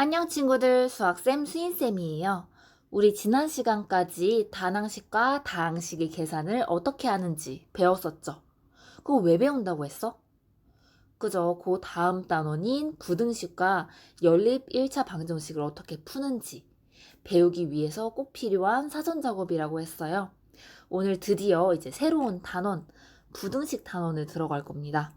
안녕 친구들, 수학쌤 수인쌤이에요. 우리 지난 시간까지 단항식과 다항식의 계산을 어떻게 하는지 배웠었죠? 그거 왜 배운다고 했어? 그저 그 다음 단원인 부등식과 연립 1차 방정식을 어떻게 푸는지 배우기 위해서 꼭 필요한 사전 작업이라고 했어요. 오늘 드디어 이제 새로운 단원, 부등식 단원을 들어갈 겁니다.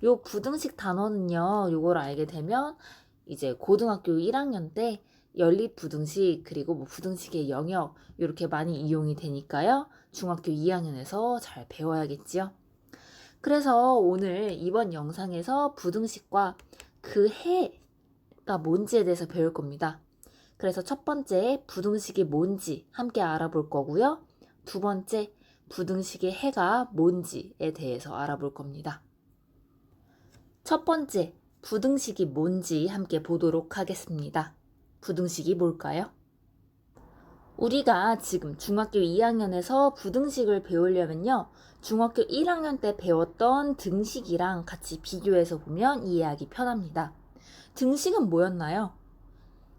요 부등식 단원은요, 요걸 알게 되면 이제 고등학교 1학년 때 연립 부등식 그리고 뭐 부등식의 영역 이렇게 많이 이용이 되니까요. 중학교 2학년에서 잘 배워야겠지요. 그래서 오늘 이번 영상에서 부등식과 그 해가 뭔지에 대해서 배울 겁니다. 그래서 첫 번째 부등식이 뭔지 함께 알아볼 거고요. 두 번째 부등식의 해가 뭔지에 대해서 알아볼 겁니다. 첫 번째, 부등식이 뭔지 함께 보도록 하겠습니다. 부등식이 뭘까요? 우리가 지금 중학교 2학년에서 부등식을 배우려면요. 중학교 1학년 때 배웠던 등식이랑 같이 비교해서 보면 이해하기 편합니다. 등식은 뭐였나요?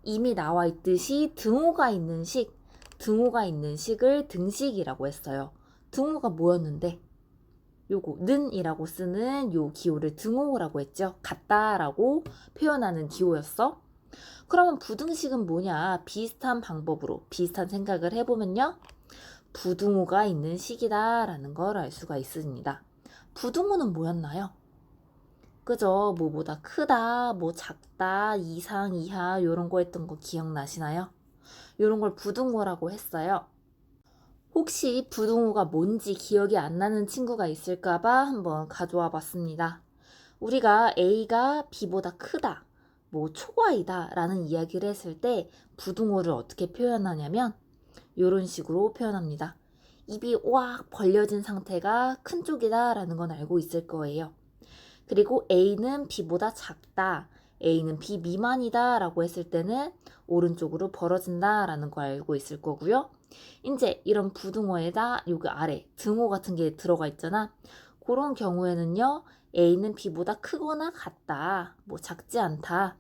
이미 나와 있듯이 등호가 있는 식을 등식이라고 했어요. 등호가 뭐였는데? 요거 는이라고 쓰는 요 기호를 등호라고 했죠. 같다라고 표현하는 기호였어. 그러면 부등식은 뭐냐? 비슷한 방법으로 비슷한 생각을 해보면요. 부등호가 있는 식이다 라는 걸 알 수가 있습니다. 부등호는 뭐였나요? 그죠? 뭐보다 크다, 뭐 작다, 이상, 이하 요런 거 했던 거 기억나시나요? 요런 걸 부등호라고 했어요. 혹시 부등호가 뭔지 기억이 안 나는 친구가 있을까봐 한번 가져와 봤습니다. 우리가 A가 B보다 크다, 뭐 초과이다 라는 이야기를 했을 때 부등호를 어떻게 표현하냐면 이런 식으로 표현합니다. 입이 꽉 벌려진 상태가 큰 쪽이다 라는 건 알고 있을 거예요. 그리고 A는 B보다 작다, A는 B 미만이다 라고 했을 때는 오른쪽으로 벌어진다 라는 거 알고 있을 거고요. 이제 이런 부등호에다 여기 아래 등호 같은 게 들어가 있잖아. 그런 경우에는요. A는 B보다 크거나 같다, 뭐 작지 않다,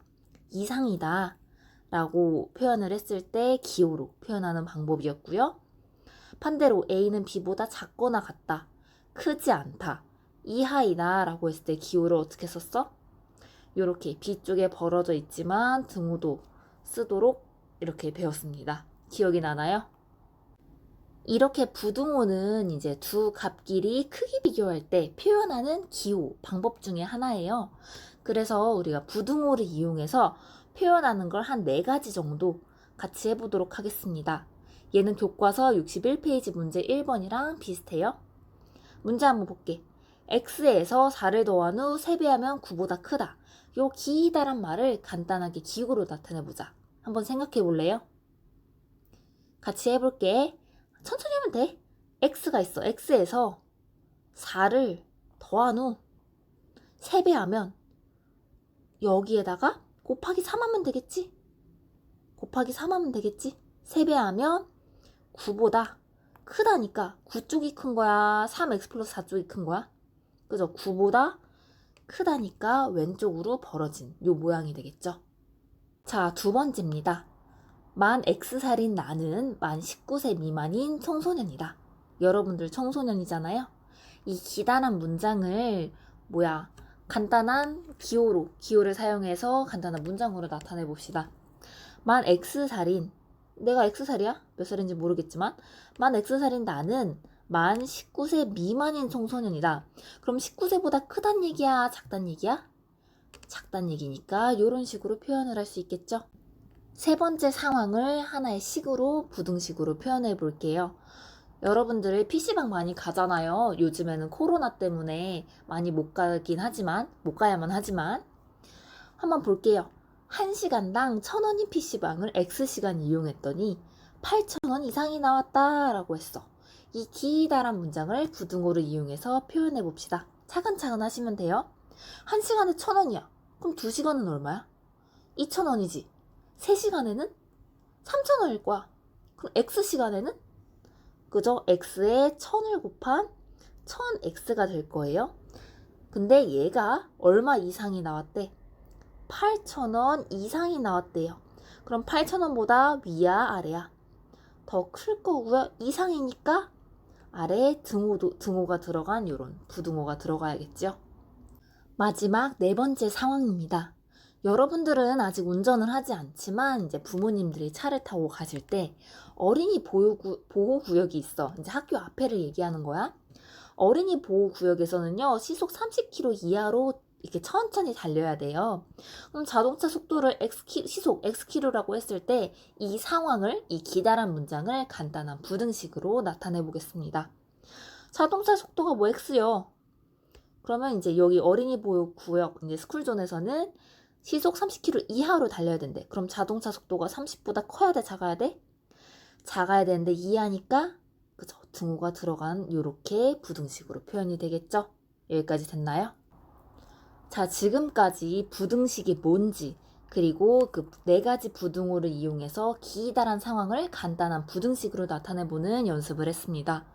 이상이다 라고 표현을 했을 때 기호로 표현하는 방법이었고요. 반대로 A는 B보다 작거나 같다, 크지 않다, 이하이다 라고 했을 때 기호를 어떻게 썼어? 이렇게 B 쪽에 벌어져 있지만 등호도 쓰도록 이렇게 배웠습니다. 기억이 나나요? 이렇게 부등호는 이제 두 값끼리 크기 비교할 때 표현하는 기호, 방법 중에 하나예요. 그래서 우리가 부등호를 이용해서 표현하는 걸 한 4가지 정도 같이 해보도록 하겠습니다. 얘는 교과서 61페이지 문제 1번이랑 비슷해요. 문제 한번 볼게. x에서 4를 더한 후 3배하면 9보다 크다. 요 기다란 말을 간단하게 기호로 나타내보자. 한번 생각해 볼래요? 같이 해볼게. 천천히 하면 돼. x가 있어. x에서 4를 더한 후 3배하면 여기에다가 곱하기 3 하면 되겠지? 곱하기 3 하면 되겠지? 3배하면 9보다 크다니까 9 쪽이 큰 거야? 3x 플러스 4 쪽이 큰 거야? 그죠? 9보다 크다니까 왼쪽으로 벌어진 요 모양이 되겠죠? 자, 두 번째입니다. 만 X살인 나는 만 19세 미만인 청소년이다. 여러분들 청소년이잖아요. 이 기다란 문장을 간단한 기호를 사용해서 간단한 문장으로 나타내 봅시다. 만 X살인, 내가 X살이야? 몇 살인지 모르겠지만 만 X살인 나는 만 19세 미만인 청소년이다. 그럼 19세보다 크단 얘기야? 작단 얘기야? 작단 얘기니까 이런 식으로 표현을 할 수 있겠죠? 세 번째 상황을 하나의 식으로 부등식으로 표현해 볼게요. 여러분들 PC방 많이 가잖아요. 요즘에는 코로나 때문에 많이 못 가야만 하지만 한번 볼게요. 1시간당 1,000원인 PC방을 X시간 이용했더니 8,000원 이상이 나왔다 라고 했어. 이 기다란 문장을 부등호를 이용해서 표현해 봅시다. 차근차근 하시면 돼요. 1시간에 1,000원이야. 그럼 2시간은 얼마야? 2,000원이지. 3시간에는 3,000원일 거야. 그럼 X시간에는? 그죠? X에 1000을 곱한 1000X가 될 거예요. 근데 얘가 얼마 이상이 나왔대? 8,000원 이상이 나왔대요. 그럼 8,000원보다 위야 아래야? 더 클 거고요. 이상이니까 아래에 등호가 들어간 요런 부등호가 들어가야겠죠. 마지막 네 번째 상황입니다. 여러분들은 아직 운전을 하지 않지만 이제 부모님들이 차를 타고 가실 때 어린이 보호구역이 있어. 이제 학교 앞에를 얘기하는 거야. 어린이 보호구역에서는요, 시속 30km 이하로 이렇게 천천히 달려야 돼요. 그럼 자동차 속도를 시속 Xkm라고 했을 때 이 상황을, 이 기다란 문장을 간단한 부등식으로 나타내 보겠습니다. 자동차 속도가 뭐 X요? 그러면 이제 여기 어린이 보호구역, 이제 스쿨존에서는 시속 30km 이하로 달려야 된대. 그럼 자동차 속도가 30보다 커야 돼, 작아야 돼? 작아야 되는데 이하니까 그죠? 등호가 들어간 요렇게 부등식으로 표현이 되겠죠? 여기까지 됐나요? 자, 지금까지 부등식이 뭔지 그리고 그 네 가지 부등호를 이용해서 기다란 상황을 간단한 부등식으로 나타내보는 연습을 했습니다.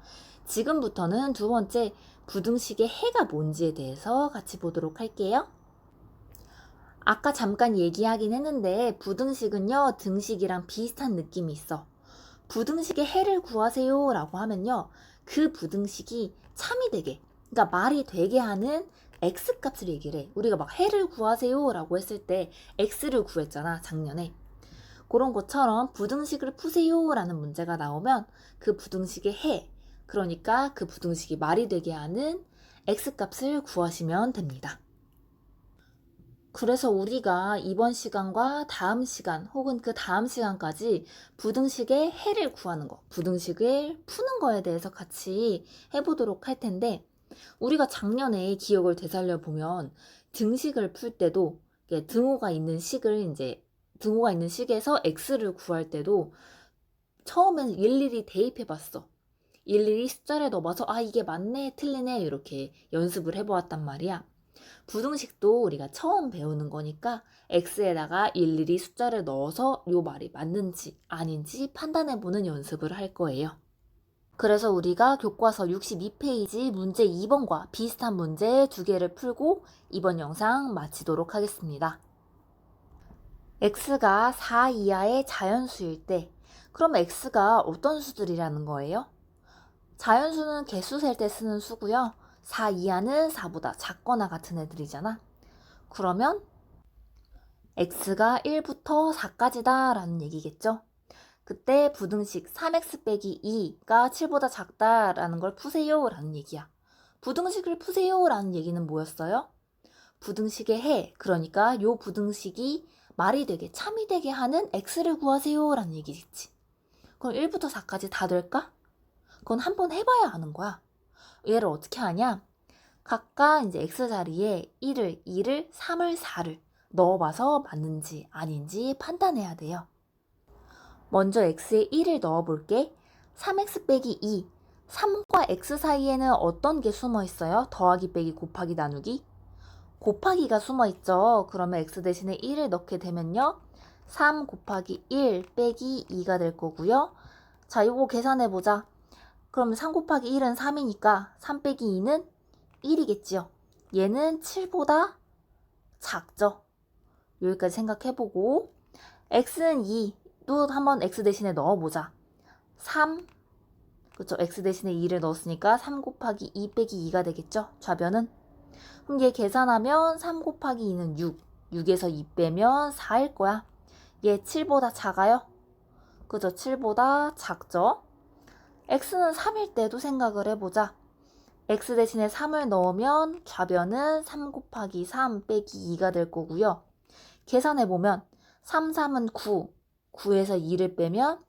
지금부터는 두 번째 부등식의 해가 뭔지에 대해서 같이 보도록 할게요. 아까 잠깐 얘기하긴 했는데 부등식은요, 등식이랑 비슷한 느낌이 있어. 부등식의 해를 구하세요 라고 하면요, 그 부등식이 참이 되게, 그러니까 말이 되게 하는 x값을 얘기를 해. 우리가 막 해를 구하세요 라고 했을 때 x를 구했잖아, 작년에. 그런 것처럼 부등식을 푸세요 라는 문제가 나오면 그 부등식의 해, 그러니까 그 부등식이 말이 되게 하는 x값을 구하시면 됩니다. 그래서 우리가 이번 시간과 다음 시간 혹은 그 다음 시간까지 부등식의 해를 구하는 거, 부등식을 푸는 거에 대해서 같이 해보도록 할 텐데, 우리가 작년에 기억을 되살려 보면 등식을 풀 때도 등호가 있는 식에서 x를 구할 때도 처음엔 일일이 대입해 봤어. 일일이 숫자를 넣어봐서 이게 맞네 틀리네 이렇게 연습을 해보았단 말이야. 부등식도 우리가 처음 배우는 거니까 x에다가 일일이 숫자를 넣어서 요 말이 맞는지 아닌지 판단해보는 연습을 할 거예요. 그래서 우리가 교과서 62페이지 문제 2번과 비슷한 문제 2개를 풀고 이번 영상 마치도록 하겠습니다. x가 4 이하의 자연수일 때, 그럼 x가 어떤 수들이라는 거예요? 자연수는 개수 셀 때 쓰는 수고요. 4 이하는 4보다 작거나 같은 애들이잖아. 그러면 x가 1부터 4까지다 라는 얘기겠죠. 그때 부등식 3x 빼기 2가 7보다 작다라는 걸 푸세요 라는 얘기야. 부등식을 푸세요 라는 얘기는 뭐였어요? 부등식의 해, 그러니까 요 부등식이 말이 되게 참이 되게 하는 x를 구하세요 라는 얘기겠지. 그럼 1부터 4까지 다 될까? 그건 한번 해봐야 아는 거야. 얘를 어떻게 하냐? 각각 이제 x 자리에 1을, 2를, 3을, 4를 넣어봐서 맞는지 아닌지 판단해야 돼요. 먼저 x에 1을 넣어볼게. 3x 빼기 2. 3과 x 사이에는 어떤 게 숨어 있어요? 더하기 빼기 곱하기 나누기? 곱하기가 숨어 있죠. 그러면 x 대신에 1을 넣게 되면요, 3 곱하기 1 빼기 2가 될 거고요. 자, 이거 계산해보자. 그럼 3 곱하기 1은 3이니까 3 빼기 2는 1이겠지요. 얘는 7보다 작죠. 여기까지 생각해보고 x는 2. 또 한번 x 대신에 넣어보자. 3, 그쵸? x 대신에 2를 넣었으니까 3 곱하기 2 빼기 2가 되겠죠? 좌변은? 그럼 얘 계산하면 3 곱하기 2는 6. 6에서 2 빼면 4일 거야. 얘 7보다 작아요? 그죠? 7보다 작죠? x는 3일 때도 생각을 해보자. x 대신에 3을 넣으면 좌변은 3 곱하기 3 빼기 2가 될 거고요. 계산해보면 3, 3은 9. 9에서 2를 빼면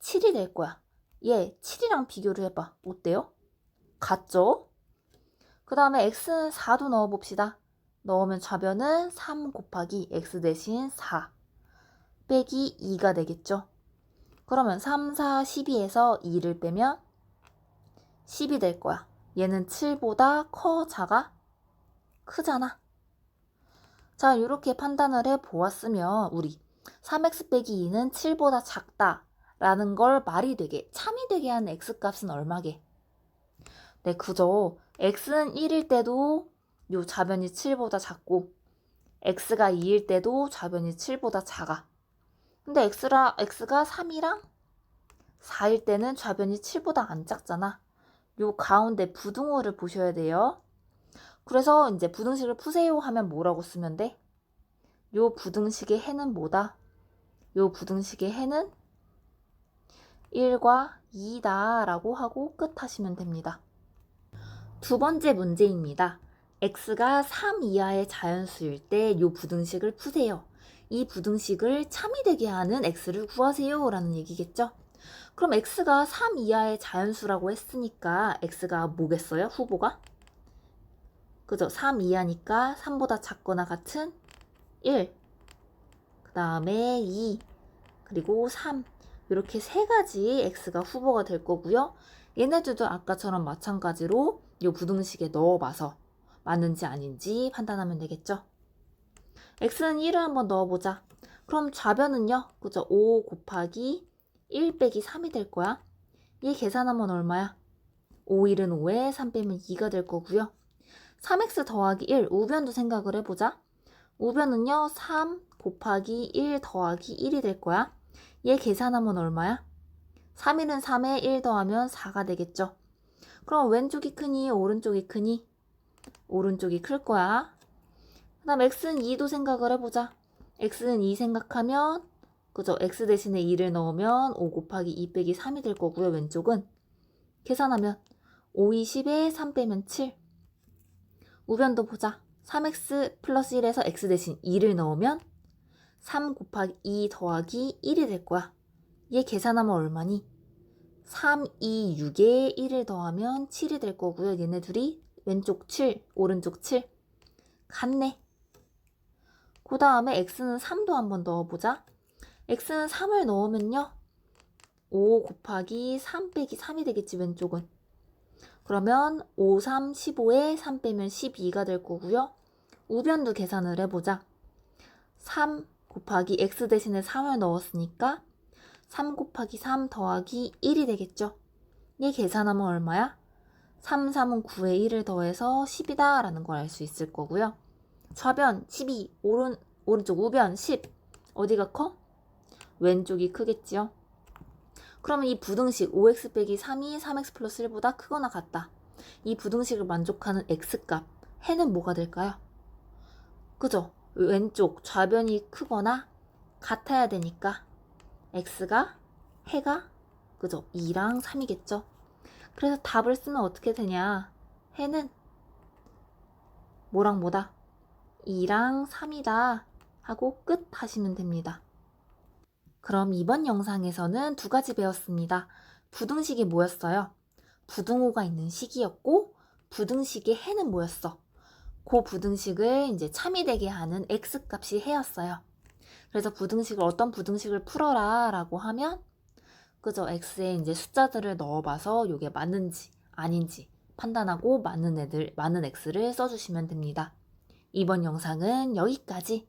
7이 될 거야. 얘 7이랑 비교를 해봐. 어때요? 같죠? 그 다음에 x는 4도 넣어봅시다. 넣으면 좌변은 3 곱하기 x 대신 4 빼기 2가 되겠죠. 그러면 3, 4, 12에서 2를 빼면 10이 될 거야. 얘는 7보다 커, 작아? 크잖아. 자, 이렇게 판단을 해보았으면 우리 3x 빼기 2는 7보다 작다 라는 걸 말이 되게, 참이 되게 하는 x값은 얼마게? 네, 그죠. x는 1일 때도 요 좌변이 7보다 작고 x가 2일 때도 좌변이 7보다 작아. 근데 x가 3이랑 4일 때는 좌변이 7보다 안 작잖아. 요 가운데 부등호를 보셔야 돼요. 그래서 이제 부등식을 푸세요 하면 뭐라고 쓰면 돼? 요 부등식의 해는 뭐다? 요 부등식의 해는 1과 2다 라고 하고 끝 하시면 됩니다. 두 번째 문제입니다. x가 3 이하의 자연수일 때 요 부등식을 푸세요. 이 부등식을 참이 되게 하는 x를 구하세요 라는 얘기겠죠? 그럼 x가 3 이하의 자연수라고 했으니까 x가 뭐겠어요? 후보가? 그죠? 3 이하니까 3보다 작거나 같은 1, 그 다음에 2, 그리고 3 이렇게 세 가지 x가 후보가 될 거고요. 얘네들도 아까처럼 마찬가지로 이 부등식에 넣어봐서 맞는지 아닌지 판단하면 되겠죠. x는 1을 한번 넣어보자. 그럼 좌변은요. 그죠? 5 곱하기 1 빼기 3이 될 거야. 얘 계산하면 얼마야? 5, 1은 5에 3 빼면 2가 될 거고요. 3x 더하기 1 우변도 생각을 해보자. 우변은요. 3 곱하기 1 더하기 1이 될 거야. 얘 계산하면 얼마야? 3일은 3에 1 더하면 4가 되겠죠. 그럼 왼쪽이 크니 오른쪽이 크니? 오른쪽이 클 거야. 그 다음 x는 2도 생각을 해보자. x는 2 생각하면 그죠? x 대신에 2를 넣으면 5 곱하기 2 빼기 3이 될 거고요. 왼쪽은 계산하면 5, 20에 3 빼면 7. 우변도 보자. 3x 플러스 1에서 x 대신 2를 넣으면 3 곱하기 2 더하기 1이 될 거야. 얘 계산하면 얼마니? 3, 2, 6에 1을 더하면 7이 될 거고요. 얘네 둘이 왼쪽 7, 오른쪽 7. 같네. 그 다음에 x는 3도 한번 넣어보자. x는 3을 넣으면요. 5 곱하기 3 빼기 3이 되겠지, 왼쪽은. 그러면 5, 3, 15에 3 빼면 12가 될 거고요. 우변도 계산을 해보자. 3 곱하기 x 대신에 3을 넣었으니까 3 곱하기 3 더하기 1이 되겠죠. 얘 계산하면 얼마야? 3, 3은 9에 1을 더해서 10이다 라는 걸 알 수 있을 거고요. 좌변 12, 오른쪽 우변 10. 어디가 커? 왼쪽이 크겠지요. 그러면 이 부등식 5x 빼기 3이 3x 플러스 1보다 크거나 같다. 이 부등식을 만족하는 x값, 해는 뭐가 될까요? 그죠? 왼쪽 좌변이 크거나 같아야 되니까 x가 해가 그죠? 2랑 3이겠죠? 그래서 답을 쓰면 어떻게 되냐? 해는 뭐랑 뭐다? 2랑 3이다 하고 끝 하시면 됩니다. 그럼 이번 영상에서는 두 가지 배웠습니다. 부등식이 뭐였어요? 부등호가 있는 식이었고 부등식의 해는 뭐였어? 그 부등식을 이제 참이 되게 하는 x값이 해였어요. 그래서 부등식을 어떤 부등식을 풀어라 라고 하면 그죠? x에 이제 숫자들을 넣어봐서 이게 맞는지 아닌지 판단하고 맞는 x를 써주시면 됩니다. 이번 영상은 여기까지.